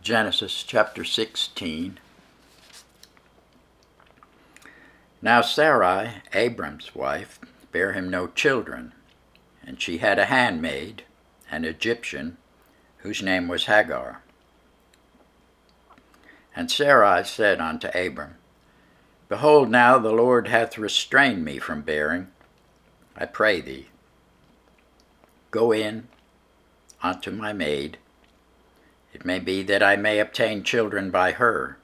Genesis chapter 16. Now Sarai, Abram's wife, bare him no children, and she had a handmaid, an Egyptian, whose name was Hagar. And Sarai said unto Abram, Behold, now the Lord hath restrained me from bearing. I pray thee, go in unto my maid. It may be that I may obtain children by her.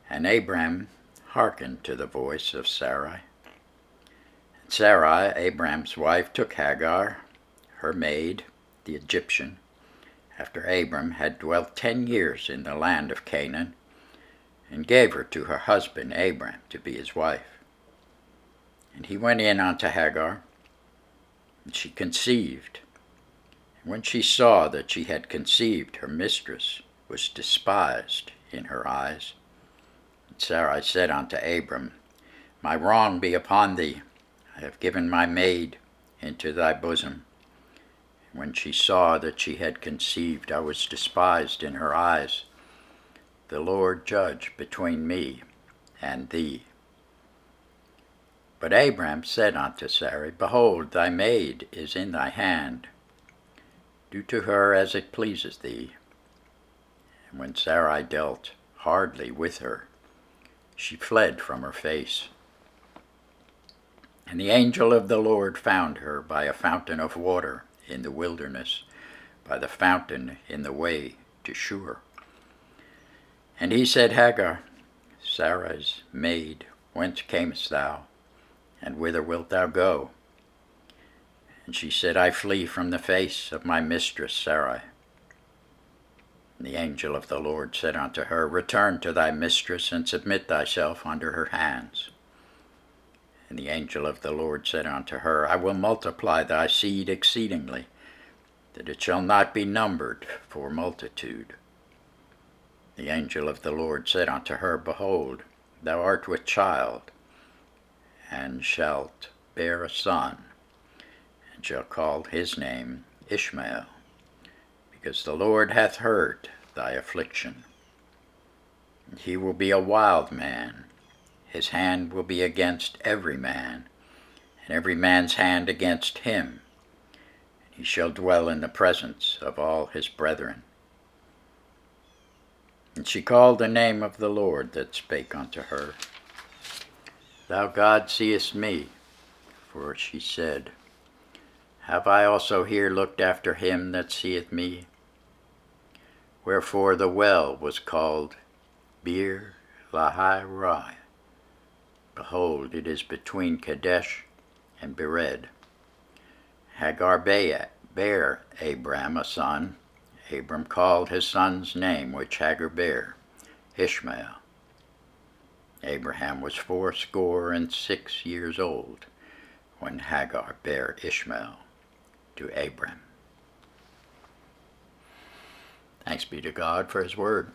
And Abram hearkened to the voice of Sarai. And Sarai, Abram's wife, took Hagar, her maid, the Egyptian, after Abram had dwelt 10 years in the land of Canaan, and gave her to her husband Abram to be his wife. And he went in unto Hagar, and she conceived. And when she saw that she had conceived, her mistress was despised in her eyes. And Sarai said unto Abram, My wrong be upon thee. I have given my maid into thy bosom. And when she saw that she had conceived, I was despised in her eyes. The Lord judge between me and thee. But Abram said unto Sarai, Behold, thy maid is in thy hand. Do to her as it pleases thee. And when Sarai dealt hardly with her, she fled from her face. And the angel of the Lord found her by a fountain of water in the wilderness, by the fountain in the way to Shur. And he said, Hagar, Sarai's maid, whence camest thou, and whither wilt thou go? And she said, I flee from the face of my mistress Sarai. And the angel of the Lord said unto her, Return to thy mistress, and submit thyself under her hands. And the angel of the Lord said unto her, I will multiply thy seed exceedingly, that it shall not be numbered for multitude. The angel of the Lord said unto her, Behold, thou art with child, and shalt bear a son, and shall call his name Ishmael, because the Lord hath heard thy affliction. And he will be a wild man. His hand will be against every man, and every man's hand against him. And he shall dwell in the presence of all his brethren. And she called the name of the Lord that spake unto her, Thou God seest me. For she said, Have I also here looked after him that seeth me? Wherefore the well was called Beer Lahai Roi. Behold, it is between Kadesh and Bered. Hagar bare Abram a son. Abram called his son's name, which Hagar bare, Ishmael. Abraham was 86 years old when Hagar bare Ishmael to Abram. Thanks be to God for his word.